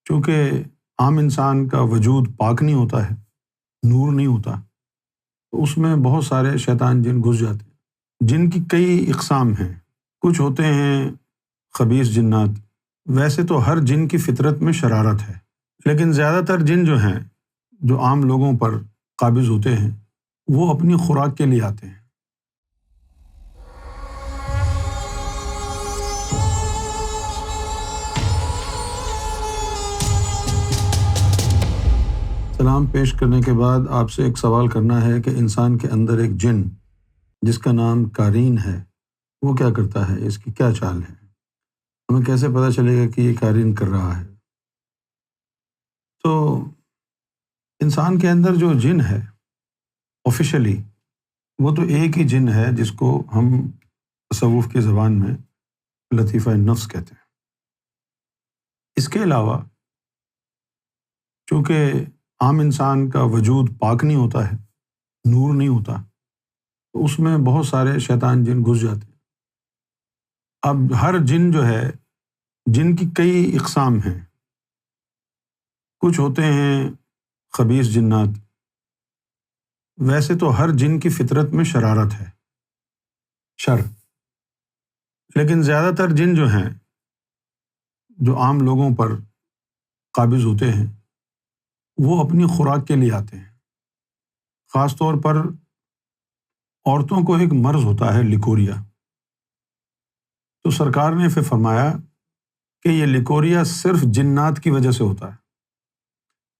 چونکہ عام انسان کا وجود پاک نہیں ہوتا ہے، نور نہیں ہوتا، تو اس میں بہت سارے شیطان جن گھس جاتے ہیں، جن کی کئی اقسام ہیں۔ کچھ ہوتے ہیں خبیث جنات، ویسے تو ہر جن کی فطرت میں شرارت ہے، لیکن زیادہ تر جن جو ہیں جو عام لوگوں پر قابض ہوتے ہیں وہ اپنی خوراک کے لیے آتے ہیں۔ سلام پیش کرنے کے بعد آپ سے ایک سوال کرنا ہے کہ انسان کے اندر ایک جن جس کا نام قارین ہے وہ کیا کرتا ہے، اس کی کیا چال ہے، ہمیں کیسے پتہ چلے گا کہ یہ قارین کر رہا ہے؟ تو انسان کے اندر جو جن ہے آفیشلی وہ تو ایک ہی جن ہے جس کو ہم تصوف کی زبان میں لطیفہ نفس کہتے ہیں۔ اس کے علاوہ چونکہ عام انسان کا وجود پاک نہیں ہوتا ہے، نور نہیں ہوتا، تو اس میں بہت سارے شیطان جن گھس جاتے ہیں۔ اب ہر جن جو ہے جن کی کئی اقسام ہیں۔ کچھ ہوتے ہیں خبیث جنات، ویسے تو ہر جن کی فطرت میں شرارت ہے، شر، لیکن زیادہ تر جن جو ہیں جو عام لوگوں پر قابض ہوتے ہیں وہ اپنی خوراک کے لیے آتے ہیں۔ خاص طور پر عورتوں کو ایک مرض ہوتا ہے لیکوریا، تو سرکار نے پھر فرمایا کہ یہ لیکوریا صرف جنات کی وجہ سے ہوتا ہے،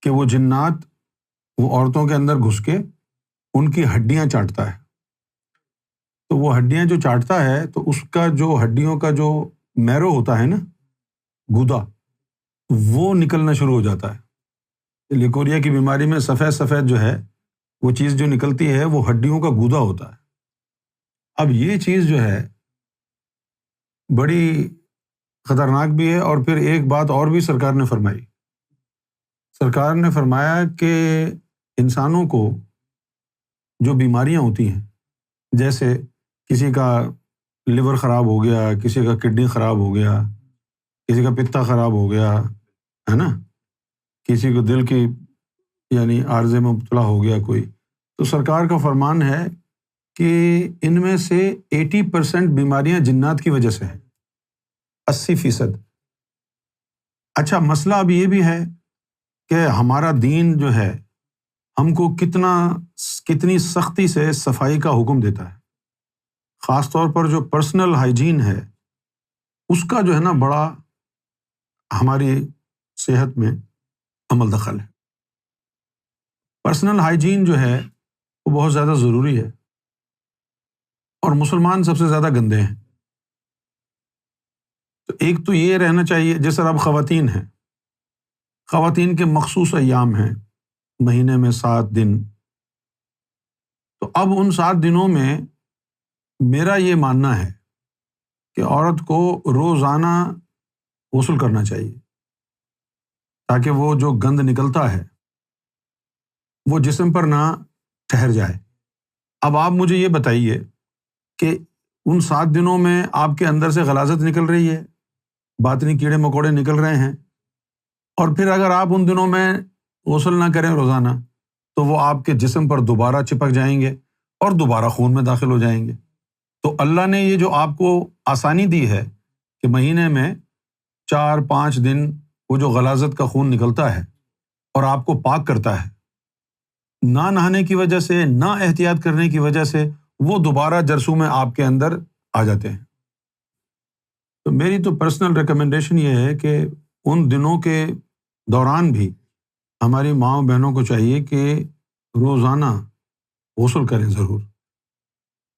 کہ وہ جنات وہ عورتوں کے اندر گھس کے ان کی ہڈیاں چاٹتا ہے، تو وہ ہڈیاں جو چاٹتا ہے تو اس کا جو ہڈیوں کا جو میرو ہوتا ہے نا، گودا، وہ نکلنا شروع ہو جاتا ہے۔ لیکوریا کی بیماری میں سفید سفید جو ہے وہ چیز جو نکلتی ہے وہ ہڈیوں کا گودا ہوتا ہے۔ اب یہ چیز جو ہے بڑی خطرناک بھی ہے، اور پھر ایک بات اور بھی سرکار نے فرمائی۔ سرکار نے فرمایا کہ انسانوں کو جو بیماریاں ہوتی ہیں، جیسے کسی کا لیور خراب ہو گیا، کسی کا کڈنی خراب ہو گیا، کسی کا پتا خراب ہو گیا ہے نا، کسی کو دل کی یعنی عارضے میں مبتلا ہو گیا کوئی، تو سرکار کا فرمان ہے کہ ان میں سے 80% بیماریاں جنات کی وجہ سے ہیں، 80%۔ اچھا، مسئلہ اب یہ بھی ہے کہ ہمارا دین جو ہے ہم کو کتنی سختی سے صفائی کا حکم دیتا ہے، خاص طور پر جو پرسنل ہائیجین ہے اس کا جو ہے نا بڑا ہماری صحت میں عمل دخل ہے۔ پرسنل ہائیجین جو ہے وہ بہت زیادہ ضروری ہے، اور مسلمان سب سے زیادہ گندے ہیں۔ تو ایک تو یہ رہنا چاہیے، جس طرح اب خواتین ہیں، خواتین کے مخصوص ایام ہیں مہینے میں 7 دن، تو اب ان 7 دنوں میں میرا یہ ماننا ہے کہ عورت کو روزانہ غسل کرنا چاہیے، تاکہ وہ جو گند نکلتا ہے وہ جسم پر نہ ٹھہر جائے۔ اب آپ مجھے یہ بتائیے کہ ان 7 دنوں میں آپ کے اندر سے غلاظت نکل رہی ہے، باطنی کیڑے مکوڑے نکل رہے ہیں، اور پھر اگر آپ ان دنوں میں غسل نہ کریں روزانہ تو وہ آپ کے جسم پر دوبارہ چپک جائیں گے اور دوبارہ خون میں داخل ہو جائیں گے۔ تو اللہ نے یہ جو آپ کو آسانی دی ہے کہ مہینے میں 4-5 دن وہ جو غلاظت کا خون نکلتا ہے اور آپ کو پاک کرتا ہے، نہ نہانے کی وجہ سے، نہ احتیاط کرنے کی وجہ سے وہ دوبارہ جرثومے آپ کے اندر آ جاتے ہیں۔ تو میری تو پرسنل ریکمنڈیشن یہ ہے کہ ان دنوں کے دوران بھی ہماری ماؤں بہنوں کو چاہیے کہ روزانہ غسل کریں ضرور۔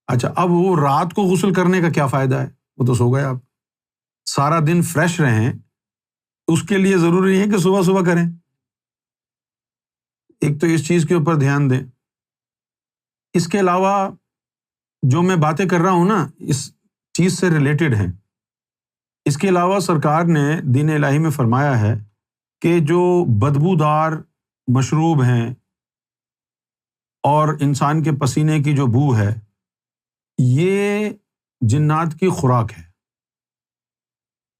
اچھا، اب وہ رات کو غسل کرنے کا کیا فائدہ ہے؟ وہ تو سو گئے آپ، سارا دن فریش رہیں، اس کے لیے ضروری نہیں ہے کہ صبح صبح کریں۔ ایک تو اس چیز کے اوپر دھیان دیں۔ اس کے علاوہ جو میں باتیں کر رہا ہوں نا اس چیز سے ریلیٹڈ ہیں۔ اس کے علاوہ سرکار نے دین الہی میں فرمایا ہے کہ جو بدبودار مشروب ہیں اور انسان کے پسینے کی جو بو ہے، یہ جنات کی خوراک ہے۔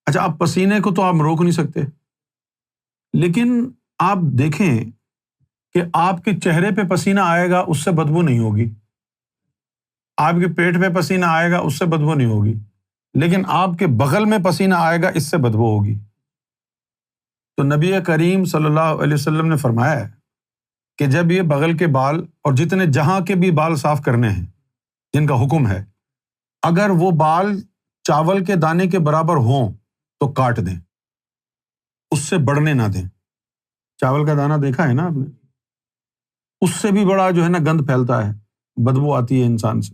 اچھا، اب پسینے کو تو آپ روک نہیں سکتے، لیکن آپ دیکھیں کہ آپ کے چہرے پہ پسینہ آئے گا، اس سے بدبو نہیں ہوگی، آپ کے پیٹ پہ پسینہ آئے گا، اس سے بدبو نہیں ہوگی، لیکن آپ کے بغل میں پسینہ آئے گا، اس سے بدبو ہوگی۔ تو نبی کریم صلی اللہ علیہ وسلم نے فرمایا ہے کہ جب یہ بغل کے بال اور جتنے جہاں کے بھی بال صاف کرنے ہیں جن کا حکم ہے، اگر وہ بال چاول کے دانے کے برابر ہوں تو کاٹ دیں، اس سے بڑھنے نہ دیں۔ چاول کا دانہ دیکھا ہے نا آپ نے؟ اس سے بھی بڑا جو ہے نا گند پھیلتا ہے، بدبو آتی ہے انسان سے۔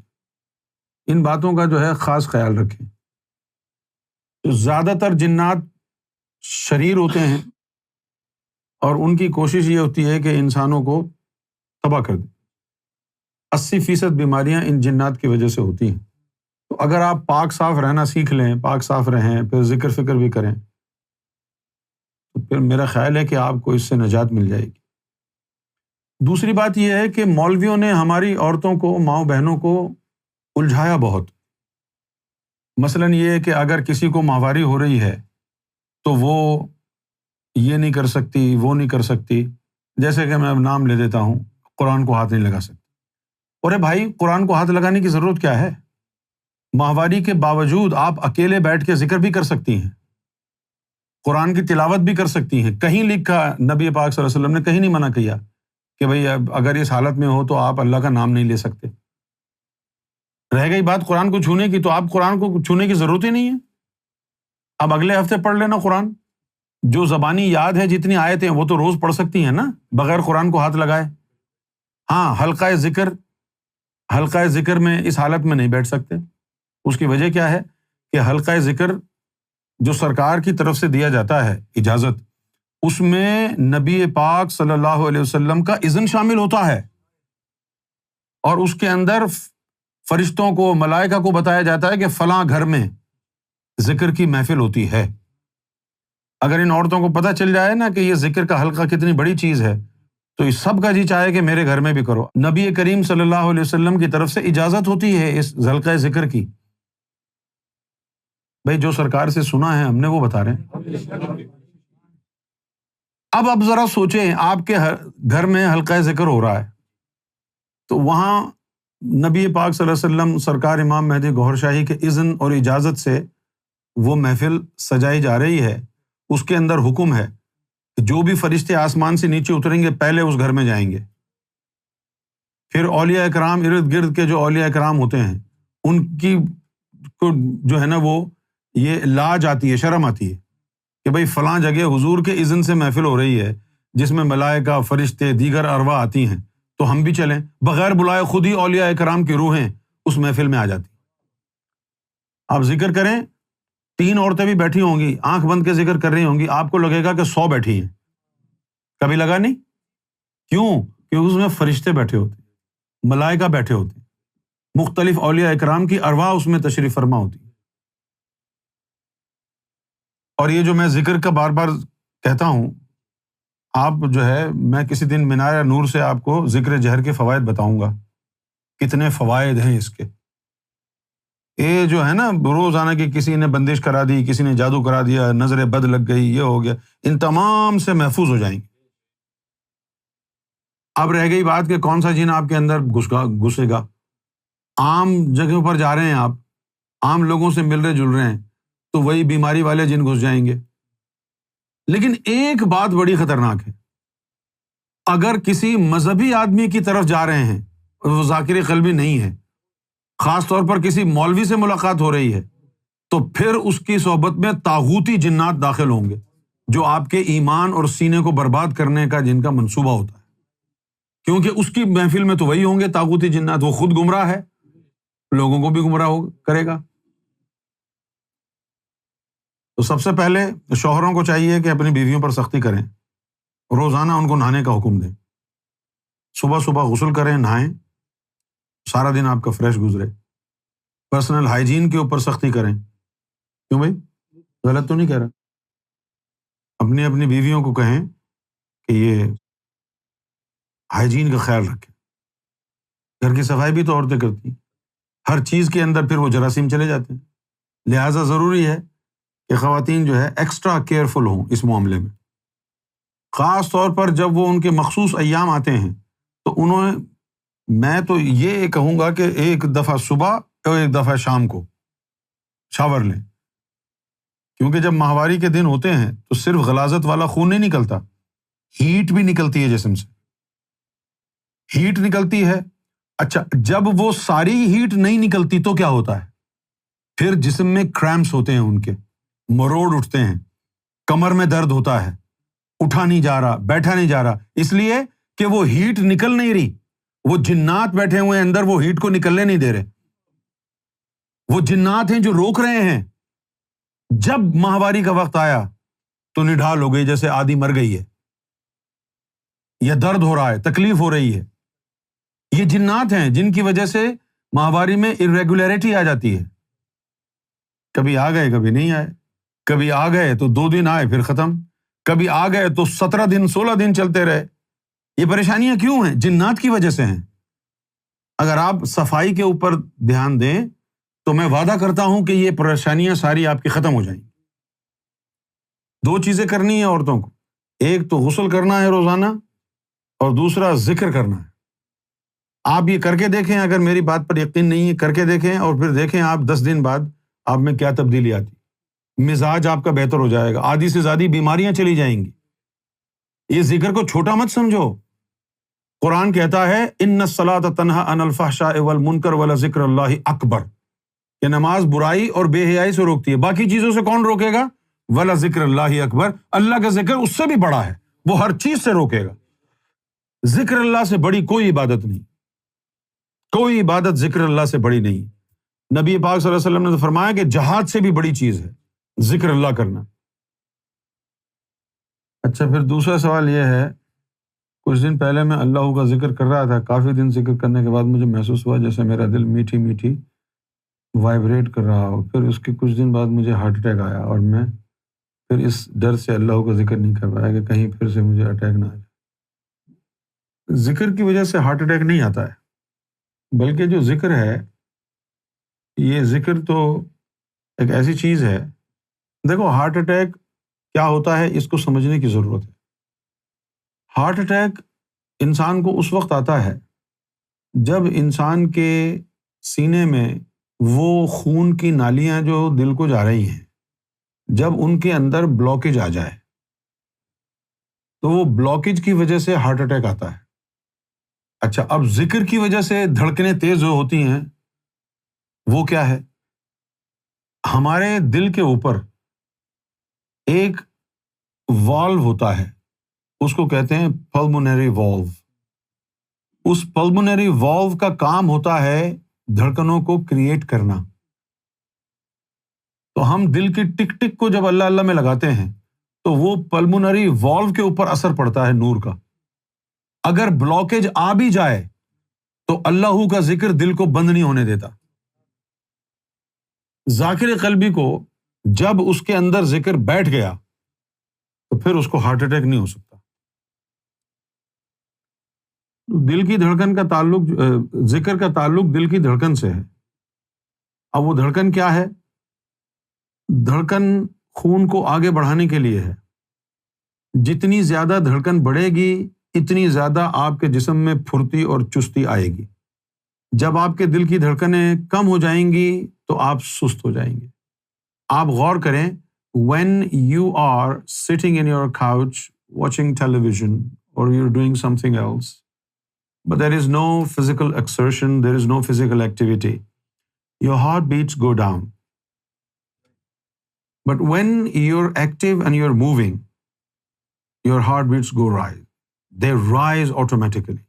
ان باتوں کا جو ہے خاص خیال رکھیں۔ تو زیادہ تر جنات شریر ہوتے ہیں اور ان کی کوشش یہ ہوتی ہے کہ انسانوں کو تباہ کر دیں۔ 80% بیماریاں ان جنات کی وجہ سے ہوتی ہیں۔ تو اگر آپ پاک صاف رہنا سیکھ لیں، پاک صاف رہیں، پھر ذکر فکر بھی کریں، تو پھر میرا خیال ہے کہ آپ کو اس سے نجات مل جائے گی۔ دوسری بات یہ ہے کہ مولویوں نے ہماری عورتوں کو، ماؤں بہنوں کو الجھایا بہت۔ مثلاً یہ ہے کہ اگر کسی کو ماہواری ہو رہی ہے تو وہ یہ نہیں کر سکتی، وہ نہیں کر سکتی۔ جیسے کہ میں اب نام لے دیتا ہوں، قرآن کو ہاتھ نہیں لگا سکتی۔ ارے بھائی، قرآن کو ہاتھ لگانے کی ضرورت کیا ہے؟ ماہواری کے باوجود آپ اکیلے بیٹھ کے ذکر بھی کر سکتی ہیں، قرآن کی تلاوت بھی کر سکتی ہیں۔ کہیں لکھا، نبی پاک صلی اللہ علیہ وسلم نے کہیں نہیں منع کیا کہ بھئی اب اگر اس حالت میں ہو تو آپ اللہ کا نام نہیں لے سکتے۔ رہ گئی بات قرآن کو چھونے کی، تو آپ قرآن کو چھونے کی ضرورت ہی نہیں ہے۔ اب اگلے ہفتے پڑھ لینا قرآن، جو زبانی یاد ہے جتنی آیتیں وہ تو روز پڑھ سکتی ہیں نا، بغیر قرآن کو ہاتھ لگائے۔ ہاں، حلقہ ذکر میں اس حالت میں نہیں بیٹھ سکتے۔ اس کی وجہ کیا ہے کہ حلقہ ذکر جو سرکار کی طرف سے دیا جاتا ہے اجازت، اس میں نبی پاک صلی اللہ علیہ وسلم کا اذن شامل ہوتا ہے، اور اس کے اندر فرشتوں کو، ملائکہ کو بتایا جاتا ہے کہ فلاں گھر میں ذکر کی محفل ہوتی ہے۔ اگر ان عورتوں کو پتہ چل جائے نا کہ یہ ذکر کا حلقہ کتنی بڑی چیز ہے، تو اس سب کا جی چاہے کہ میرے گھر میں بھی کرو۔ نبی کریم صلی اللہ علیہ وسلم کی طرف سے اجازت ہوتی ہے اس حلقہ ذکر کی۔ بھائی جو سرکار سے سنا ہے ہم نے وہ بتا رہے ہیں۔ اب ذرا سوچیں، آپ کے گھر میں حلقہ ذکر ہو رہا ہے، تو وہاں نبی پاک صلی اللہ علیہ وسلم، سرکار امام مہدی گوہر شاہی کے اذن اور اجازت سے وہ محفل سجائی جا رہی ہے۔ اس کے اندر حکم ہے کہ جو بھی فرشتے آسمان سے نیچے اتریں گے پہلے اس گھر میں جائیں گے، پھر اولیاء اکرام، ارد گرد کے جو اولیاء اکرام ہوتے ہیں ان کی کو جو ہے نا وہ یہ لاج آتی ہے، شرم آتی ہے کہ بھئی فلاں جگہ حضور کے اذن سے محفل ہو رہی ہے جس میں ملائکہ، فرشتے، دیگر ارواح آتی ہیں، تو ہم بھی چلیں۔ بغیر بلائے خود ہی اولیاء اکرام کی روحیں اس محفل میں آ جاتی۔ آپ ذکر کریں، 3 عورتیں بھی بیٹھی ہوں گی، آنکھ بند کے ذکر کر رہی ہوں گی، آپ کو لگے گا کہ 100 بیٹھی ہیں۔ کبھی لگا نہیں؟ کیوں؟ کیونکہ اس میں فرشتے بیٹھے ہوتے ہیں، ملائکہ بیٹھے ہوتے ہیں، مختلف اولیاء اکرام کی ارواح اس میں تشریف فرما ہوتی ہے۔ اور یہ جو میں ذکر کا بار بار کہتا ہوں، آپ جو ہے، میں کسی دن مینار نور سے آپ کو ذکر جہر کے فوائد بتاؤں گا، کتنے فوائد ہیں اس کے۔ یہ جو ہے نا روزانہ کی کسی نے بندش کرا دی، کسی نے جادو کرا دیا، نظر بد لگ گئی، یہ ہو گیا، ان تمام سے محفوظ ہو جائیں گے۔ اب رہ گئی بات کہ کون سا جن آپ کے اندر گھسے گا۔ عام جگہوں پر جا رہے ہیں آپ، عام لوگوں سے مل رہے جل رہے ہیں، تو وہی بیماری والے جن گھس جائیں گے۔ لیکن ایک بات بڑی خطرناک ہے، اگر کسی مذہبی آدمی کی طرف جا رہے ہیں اور وہ ذاکر قلبی نہیں ہے، خاص طور پر کسی مولوی سے ملاقات ہو رہی ہے، تو پھر اس کی صحبت میں طاغوتی جنات داخل ہوں گے، جو آپ کے ایمان اور سینے کو برباد کرنے کا جن کا منصوبہ ہوتا ہے، کیونکہ اس کی محفل میں تو وہی ہوں گے طاغوتی جنات۔ وہ خود گمراہ ہے، لوگوں کو بھی گمراہ کرے گا۔ تو سب سے پہلے شوہروں کو چاہیے کہ اپنی بیویوں پر سختی کریں، روزانہ ان کو نہانے کا حکم دیں، صبح صبح غسل کریں، نہائیں، سارا دن آپ کا فریش گزرے۔ پرسنل ہائیجین کے اوپر سختی کریں۔ کیوں بھائی، غلط تو نہیں کہہ رہا؟ اپنی اپنی بیویوں کو کہیں کہ یہ ہائیجین کا خیال رکھیں۔ گھر کی صفائی بھی تو عورتیں کرتی ہیں، ہر چیز کے اندر پھر وہ جراثیم چلے جاتے ہیں، لہٰذا ضروری ہے کہ خواتین جو ہے ایکسٹرا کیئرفل ہوں اس معاملے میں۔ خاص طور پر جب وہ ان کے مخصوص ایام آتے ہیں تو میں تو یہ کہوں گا کہ ایک دفعہ صبح اور ایک دفعہ شام کو شاور لیں، کیونکہ جب ماہواری کے دن ہوتے ہیں تو صرف غلاظت والا خون نہیں نکلتا، ہیٹ بھی نکلتی ہے جسم سے، ہیٹ نکلتی ہے۔ اچھا، جب وہ ساری ہیٹ نہیں نکلتی تو کیا ہوتا ہے؟ پھر جسم میں کریمپس ہوتے ہیں، ان کے مروڑ اٹھتے ہیں، کمر میں درد ہوتا ہے، اٹھا نہیں جا رہا، بیٹھا نہیں جا رہا، اس لیے کہ وہ ہیٹ نکل نہیں رہی۔ وہ جنات بیٹھے ہوئے ہیں اندر، وہ ہیٹ کو نکلنے نہیں دے رہے، وہ جنات ہیں جو روک رہے ہیں۔ جب ماہواری کا وقت آیا تو نڈھال ہو گئی، جیسے آدھی مر گئی ہے، یا درد ہو رہا ہے، تکلیف ہو رہی ہے۔ یہ جنات ہیں جن کی وجہ سے ماہواری میں irregularity آ جاتی ہے، کبھی آ گئے کبھی نہیں آئے، کبھی آ گئے تو 2 دن آئے پھر ختم، کبھی آ گئے تو 17 دن 16 دن چلتے رہے۔ یہ پریشانیاں کیوں ہیں؟ جنات کی وجہ سے ہیں۔ اگر آپ صفائی کے اوپر دھیان دیں تو میں وعدہ کرتا ہوں کہ یہ پریشانیاں ساری آپ کی ختم ہو جائیں گی۔ 2 چیزیں کرنی ہیں عورتوں کو، ایک تو غسل کرنا ہے روزانہ، اور دوسرا ذکر کرنا ہے۔ آپ یہ کر کے دیکھیں، اگر میری بات پر یقین نہیں ہے کر کے دیکھیں، اور پھر دیکھیں آپ 10 دن بعد آپ میں کیا تبدیلی آتی، مزاج آپ کا بہتر ہو جائے گا، آدھی سے زیادہ بیماریاں چلی جائیں گی۔ یہ ذکر کو چھوٹا مت سمجھو، قرآن کہتا ہے ان الصلاۃ تنہی عن الفحشاء والمنکر ولذکر اللہ اکبر، کہ نماز برائی اور بے حیائی سے روکتی ہے، باقی چیزوں سے کون روکے گا؟ ولذکر اللہ اکبر، اللہ کا ذکر اس سے بھی بڑا ہے، وہ ہر چیز سے روکے گا۔ ذکر اللہ سے بڑی کوئی عبادت نہیں، کوئی عبادت ذکر اللہ سے بڑی نہیں۔ نبی پاک صلی اللہ علیہ وسلم نے تو فرمایا کہ جہاد سے بھی بڑی چیز ہے ذکر اللہ کرنا۔ اچھا، پھر دوسرا سوال یہ ہے، کچھ دن پہلے میں اللہ کا ذکر کر رہا تھا، کافی دن ذکر کرنے کے بعد مجھے محسوس ہوا جیسے میرا دل میٹھی میٹھی وائبریٹ کر رہا ہو، پھر اس کے کچھ دن بعد مجھے ہارٹ اٹیک آیا، اور میں پھر اس ڈر سے اللہ کا ذکر نہیں کر پایا کہ کہیں پھر سے مجھے اٹیک نہ آ جائے۔ ذکر کی وجہ سے ہارٹ اٹیک نہیں آتا ہے، بلکہ جو ذکر ہے، یہ ذکر تو ایک ایسی چیز ہے، دیکھو ہارٹ اٹیک کیا ہوتا ہے اس کو سمجھنے کی ضرورت ہے۔ ہارٹ اٹیک انسان کو اس وقت آتا ہے جب انسان کے سینے میں وہ خون کی نالیاں جو دل کو جا رہی ہیں، جب ان کے اندر بلاکیج آ جائے تو وہ بلاکیج کی وجہ سے ہارٹ اٹیک آتا ہے۔ اچھا، اب ذکر کی وجہ سے دھڑکنیں تیز ہوتی ہیں، وہ کیا ہے؟ ہمارے دل کے اوپر ایک والو ہوتا ہے، اس کو کہتے ہیں پلمونری والو۔ اس پلمونری والو کا کام ہوتا ہے دھڑکنوں کو کریٹ کرنا۔ تو ہم دل کی ٹک ٹک کو جب اللہ اللہ میں لگاتے ہیں تو وہ پلمونری والو کے اوپر اثر پڑتا ہے نور کا۔ اگر بلاکیج آ بھی جائے تو اللہ کا ذکر دل کو بند نہیں ہونے دیتا۔ ذاکر قلبی کو جب اس کے اندر ذکر بیٹھ گیا تو پھر اس کو ہارٹ اٹیک نہیں ہو سکتا۔ دل کی دھڑکن کا تعلق، ذکر کا تعلق دل کی دھڑکن سے ہے۔ اب وہ دھڑکن کیا ہے؟ دھڑکن خون کو آگے بڑھانے کے لیے ہے۔ جتنی زیادہ دھڑکن بڑھے گی اتنی زیادہ آپ کے جسم میں پھرتی اور چستی آئے گی۔ جب آپ کے دل کی دھڑکنیں کم ہو جائیں گی تو آپ سست ہو جائیں گے۔ آپ غور کریں، when you are sitting in your couch watching television or you're doing something else, but there is no physical exertion, there is no physical activity, your heartbeats go down. But when you're active and you're moving, your heartbeats go rise. They rise automatically.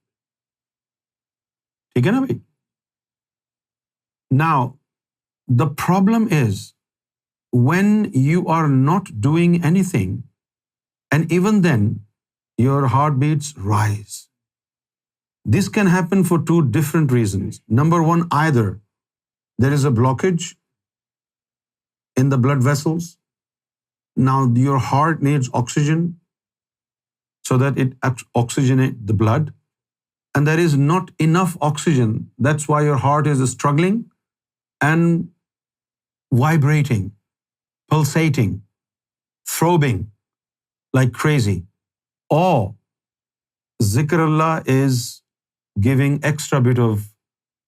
ٹھیک ہے نا بھائی؟ Now, the problem is when you are not doing anything, and even then your heartbeats rise. This can happen for 2 different reasons. Number 1, either there is a blockage in the blood vessels. Now your heart needs oxygen so that it oxygenates the blood, and there is not enough oxygen. That's why your heart is struggling and vibrating, pulsating, throbbing like crazy. Awe, ذکر اللہ is giving extra bit of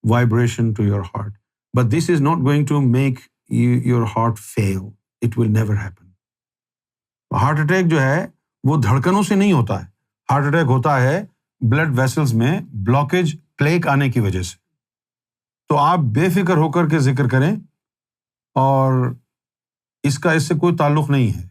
vibration to your heart. But this is not going to make your heart fail. It will never happen. Heart attack جو ہے وہ دھڑکنوں سے نہیں ہوتا ہے. Heart attack ہوتا ہے بلڈ ویسلز میں بلاکیج، پلیک آنے کی وجہ سے. تو آپ بے فکر ہو کر کے ذکر کریں، اور اس کا اس سے کوئی تعلق نہیں ہے.